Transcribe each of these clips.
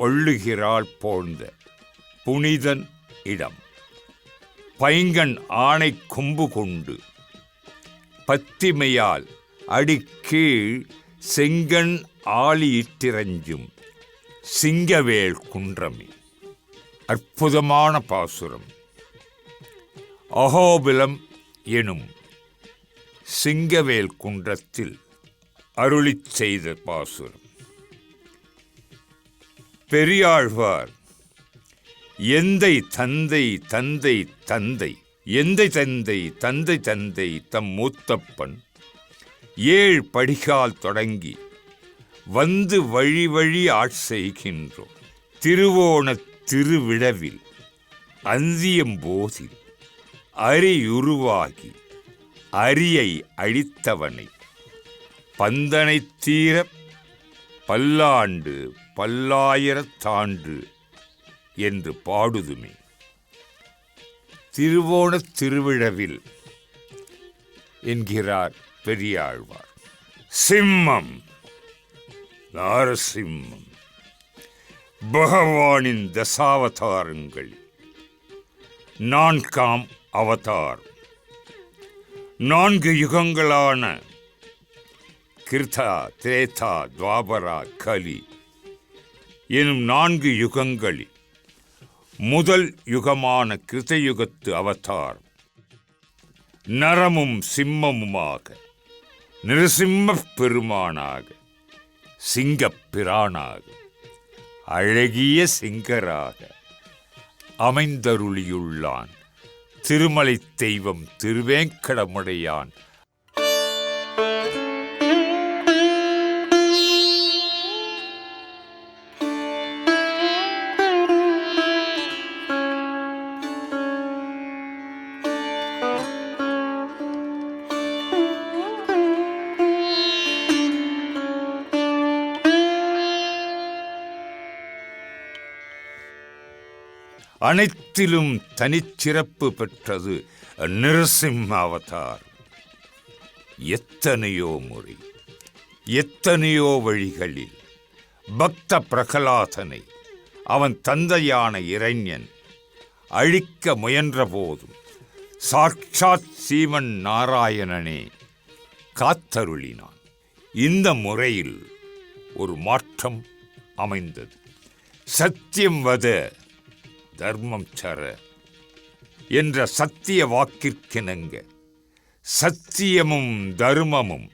ஒள்ளுகிறாள் போழ்ந்த புனிதன் இடம் பைங்கண் ஆணை கொம்பு கொண்டு பத்திமையால் அடிக்கீழ் செங்கண் ஆளியிட்டிரஞ்சும் சிங்கவேல் குன்றமே. அற்புதமான பாசுரம். அஹோபிலம் எனும் சிங்கவேல் குன்றத்தில் அருளிச் செய்த பாசுரம். பெரியாழ்வார் எந்தை தந்தை தந்தை தந்தை எந்தை தந்தை தந்தை தந்தை தம் மூத்தப்பன் ஏழ் படிகால் தொடங்கி வந்து வழி வழி ஆட்செய்கின்றோம். திருவோணத் திருவிழவில் அந்தியம்போதில் அரியுருவாகி அரியை அழித்தவனை பந்தனைத் தீர பல்லாண்டு பல்லாயிரத்தாண்டு என்று பாடுதுமே. திருவோணத் திருவிழவில் என்கிறார் பெரியாழ்வார். சிம்மம் நாரசிம்மம் பகவானின் தசாவதாரங்கள் நான்காம் அவதார். 4 யுகங்களான கிருதா திரேதா துவாபரா கலி எனும் 4 யுகங்களில் முதல் யுகமான கிருதயுகத்து அவதார் நரமும் சிம்மமுமாக நிருசிம்மப் பெருமானாக சிங்கப் பிரானாக அழகிய சிங்கராக அமைந்தருளியுள்ளான் திருமலைத் தெய்வம் திருவேங்கடமுடையான். அனைத்திலும் தனிச்சிறப்பு பெற்றது நிருசிம்ம அவதார். எத்தனையோ முறை எத்தனையோ வழிகளில் பக்த பிரகலாதனை அவன் தந்தையான இரண்யன் அழிக்க முயன்ற போதும் சாட்சாத் சீமன் நாராயணனே காத்தருளினான். இந்த முறையில் ஒரு மாற்றம் அமைந்தது. சத்தியம் வத தர்மம் சர என்ற சத்திய வாக்கிற்கிணங்க சத்தியமும் தர்மமும்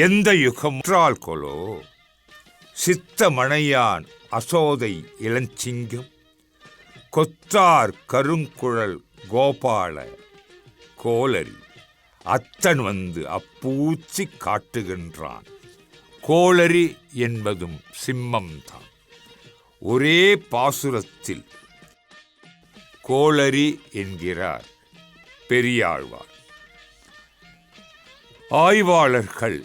எந்த யுகம்ற்றால் கொலோ சித்தமணையான் அசோதை இளஞ்சிங்கம் கொத்தார் கருங்குழல் கோபால கோலரி அத்தன் வந்து அப்பூச்சி காட்டுகின்றான். கோளரி என்பதும் சிம்மம்தான். ஒரே பாசுரத்தில் கோளரி என்கிறார் பெரியாழ்வார். ஆய்வாளர்கள்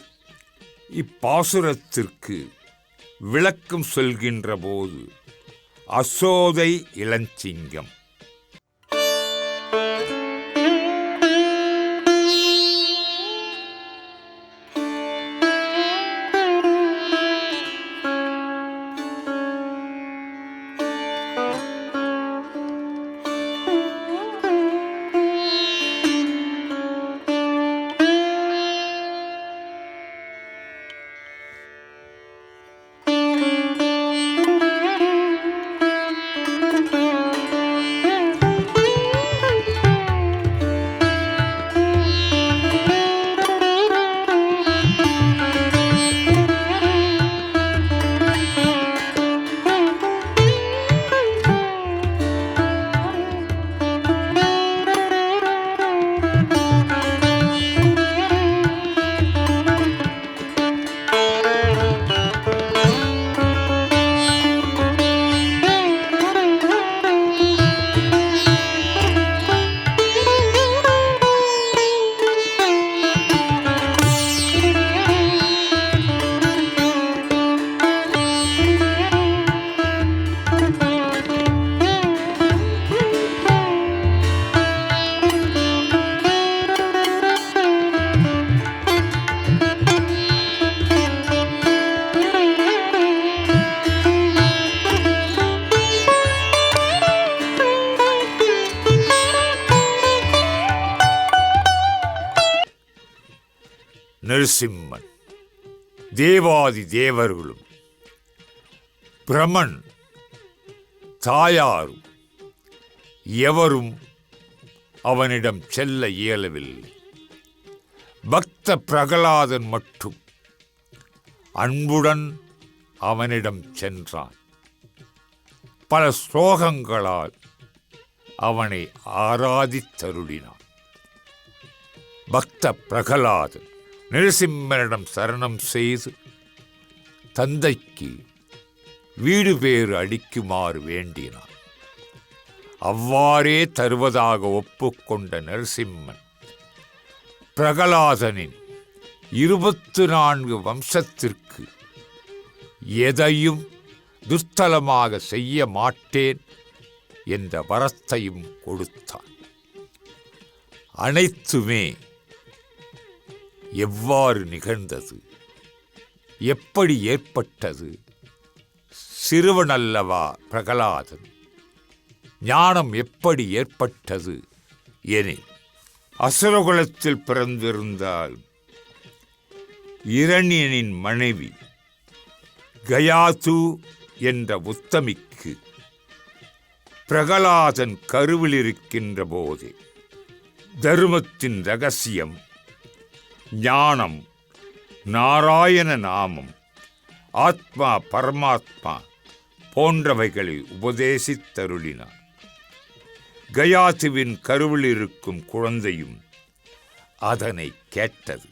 இப்பாசுரத்திற்கு விளக்கம் சொல்கின்ற போது அசோதை இளஞ்சிங்கம் நரசிம்மன். தேவாதி தேவர்களும் பிரமன் தாயாரும் எவரும் அவனிடம் செல்ல இயலவில்லை. பக்த பிரகலாதன் மட்டும் அன்புடன் அவனிடம் சென்றான். பல ஸ்லோகங்களால் அவனை ஆராதித்தருளினான். பக்த பிரகலாதன் நரசிம்மனிடம் சரணம் செய்து தந்தைக்கு வீடு பேறு அளிக்குமாறு வேண்டினான். அவ்வாறே தருவதாக ஒப்புக்கொண்ட நரசிம்மன் பிரகலாதனின் 24 வம்சத்திற்கு எதையும் துஸ்தலமாக செய்ய மாட்டேன் என்ற வரத்தையும் கொடுத்தான். அனைத்துமே எவ்வாறு நிகழ்ந்தது, எப்படி ஏற்பட்டது? சிறுவனல்லவா பிரகலாதன், ஞானம் எப்படி ஏற்பட்டது எனில், அசுரகுலத்தில் பிறந்திருந்தால் இரணியனின் மனைவி கயாது என்ற உத்தமிக்கு பிரகலாதன் கருவில் இருக்கின்ற போது தர்மத்தின் ரகசியம், ஞானம், நாராயண நாமம், ஆத்மா பரமாத்மா போன்றவைகளை உபதேசித்தருளினார். கயாத்துவின் கருவில் இருக்கும் குழந்தையும் அதனை கேட்டது.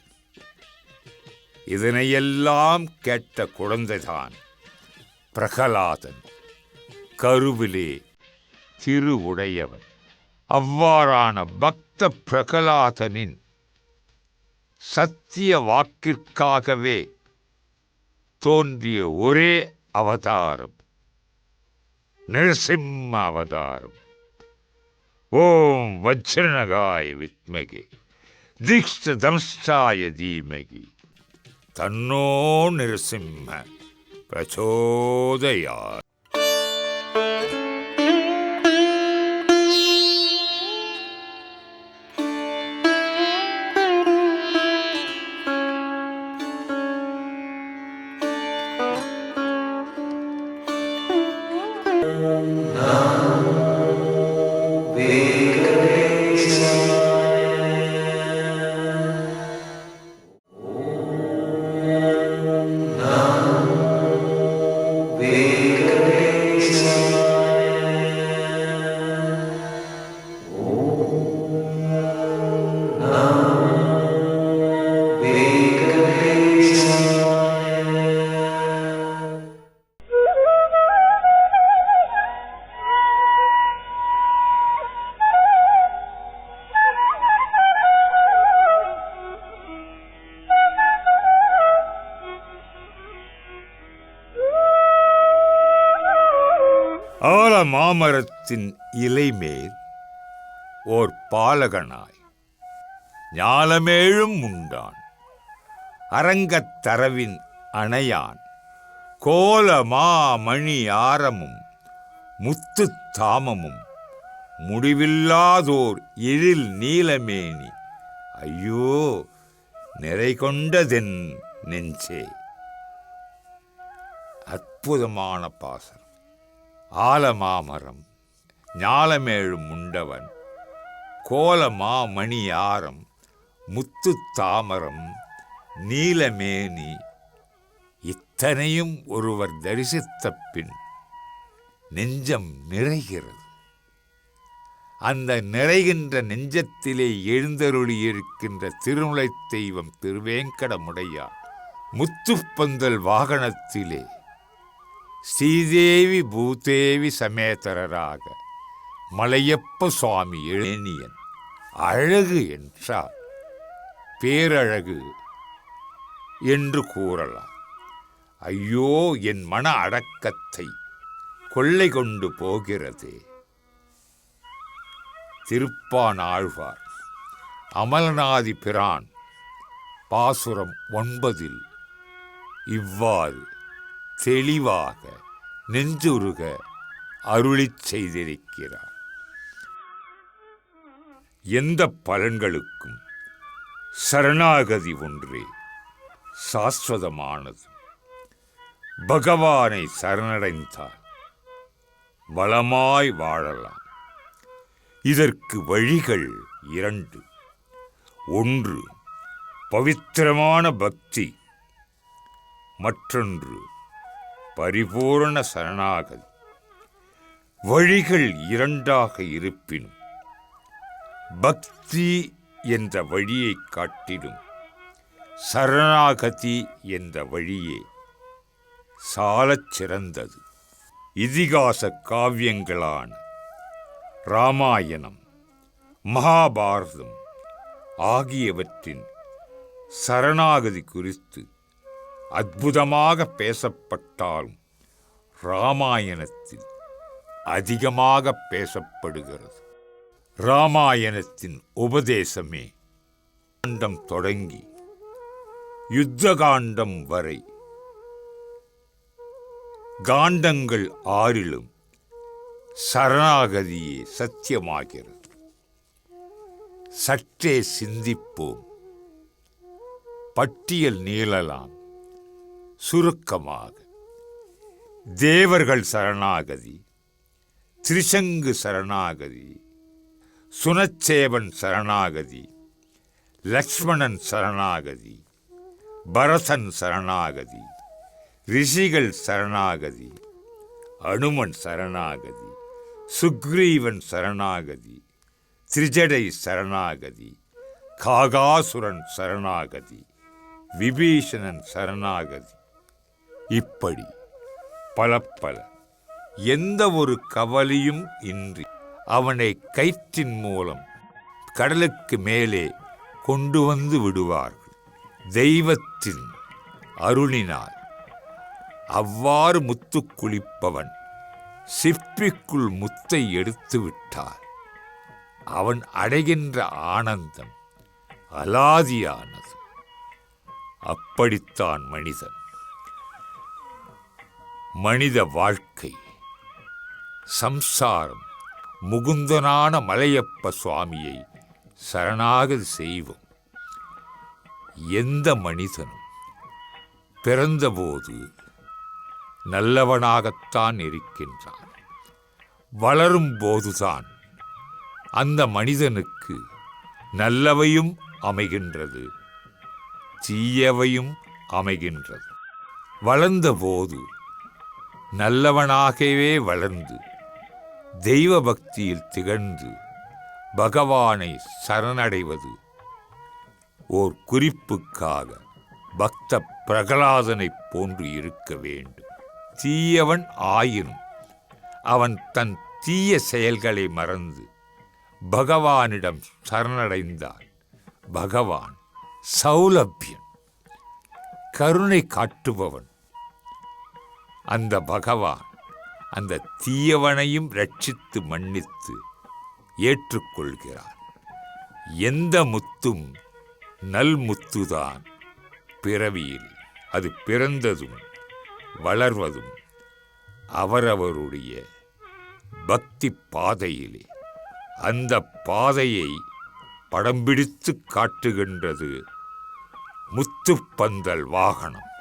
இதனையெல்லாம் கேட்ட குழந்தைதான் பிரகலாதன், கருவிலே திருவுடையவன். அவ்வாறான பக்த பிரகலாதனின் சத்திய வாக்கிற்காகவே தோன்றிய ஒரே அவதாரம் நரசிம்ம அவதாரம். ஓம் வஜ்ரநகாய வித்மகே தீக்ஷ்ணதம்ஷ்டாய தீமகி தன்னோ நரசிம்ம பிரச்சோதயாத். ஆல மாமரத்தின் இலை மேல் ஓர் பாலகனாய் ஞாலமேழும் உண்டான். அரங்கத்தரவின் அணையான் கோலமா மணி ஆரமும் முத்து தாமமும் முடிவில்லாதோர் எழில் நீலமேனி ஐயோ நிறை கொண்டதென் நெஞ்சே. அற்புதமான பாசனம். ஆலமாமரம், ஞாலமேழும் உண்டவன், கோலமா மணி ஆரம், முத்து தாமரம், நீலமேனி, இத்தனையும் ஒருவர் தரிசித்த பின் நெஞ்சம் நிறைகிறது. அந்த நிறைகின்ற நெஞ்சத்திலே எழுந்தருளியிருக்கின்ற திருமுலை தெய்வம் திருவேங்கடமுடையார் முத்துப்பந்தல் வாகனத்திலே ஸ்ரீதேவி பூதேவி சமேதரராக மலையப்ப சுவாமி எழுநியன். அழகு என்றால் பேரழகு என்று கூறலாம். ஐயோ என் மன அடக்கத்தை கொள்ளை கொண்டு போகிறதே. திருப்பான் ஆழ்வார் அமலநாதி பிரான் பாசுரம் 9 இவ்வாறு தெளிவாக நெஞ்சுருக அருளிச் செய்திருக்கிறார். எந்த பலன்களுக்கும் சரணாகதி ஒன்றே சாஸ்வதமானது. பகவானை சரணடைந்தால் வளமாய் வாழலாம். இதற்கு வழிகள் 2. 1 பவித்திரமான பக்தி, மற்றொன்று பரிபூரண சரணாகதி. வழிகள் 2ஆக இருப்பினும் பக்தி என்ற வழியை காட்டிலும் சரணாகதி என்ற வழியே சாலச் சிறந்தது. இதிகாச காவியங்களான ராமாயணம், மகாபாரதம் ஆகியவற்றின் சரணாகதி குறித்து அற்புதமாக பேசப்பட்டாலும் ராமாயணத்தில் அதிகமாக பேசப்படுகிறது. ராமாயணத்தின் உபதேசமே காண்டம் தொடங்கி யுத்த காண்டம் வரை காண்டங்கள் 6லும் சரணாகதியே சத்தியமாகிறது. சற்றே சிந்திப்போம். பட்டியல் நீளலாம். சுருக்கமாக தேவர்கள் சரணாகதி, திரிசங்கு சரணாகதி, சுனச்சேவன் சரணாகதி, லக்ஷ்மணன் சரணாகதி, பரதன் சரணாகதி, ரிஷிகள் சரணாகதி, அனுமன் சரணாகதி, சுக்ரீவன் சரணாகதி, திரிஜடை சரணாகதி, காகாசுரன் சரணாகதி, விபீஷணன் சரணாகதி. இப்படி பல எந்த ஒரு கவலையும் இன்றி அவனை கயிற்றின் மூலம் கடலுக்கு மேலே கொண்டு வந்து விடுவார்கள். தெய்வத்தின் அருளினால் அவ்வாறு முத்து குளிப்பவன் சிப்பிக்குள் முத்தை எடுத்து விட்டார். அவன் அடைகின்ற ஆனந்தம் அலாதியானது. அப்படித்தான் மனித வாழ்க்கை, சம்சாரம். முகுந்தனான மலையப்ப சுவாமியை சரணாகதி செய்வோம். எந்த மனிதனும் பிறந்தபோது நல்லவனாகத்தான் இருக்கின்றான். வளரும் போதுதான் அந்த மனிதனுக்கு நல்லவையும் அமைகின்றது, தீயவையும் அமைகின்றது. வளர்ந்தபோது நல்லவனாகவே வளர்ந்து தெய்வ பக்தியில் திகழ்ந்து பகவானை சரணடைவது ஓர் குறிப்புக்காக பக்த பிரகலாதனைப் போன்று இருக்க வேண்டும். தீயவன் ஆயினும் அவன் தன் தீய செயல்களை மறந்து பகவானிடம் சரணடைந்தால் பகவான் சௌலபியன், கருணை காட்டுபவன். அந்த பகவான் அந்த தீயவனையும் ரட்சித்து மன்னித்து ஏற்றுக்கொள்கிறார். எந்த முத்தும் நல் முத்துதான் பிறவியில். அது பிறந்ததும் வளர்வதும் அவரவருடைய பக்தி பாதையிலே. அந்த பாதையை படம் பிடித்து காட்டுகின்றது முத்துப்பந்தல் வாகனம்.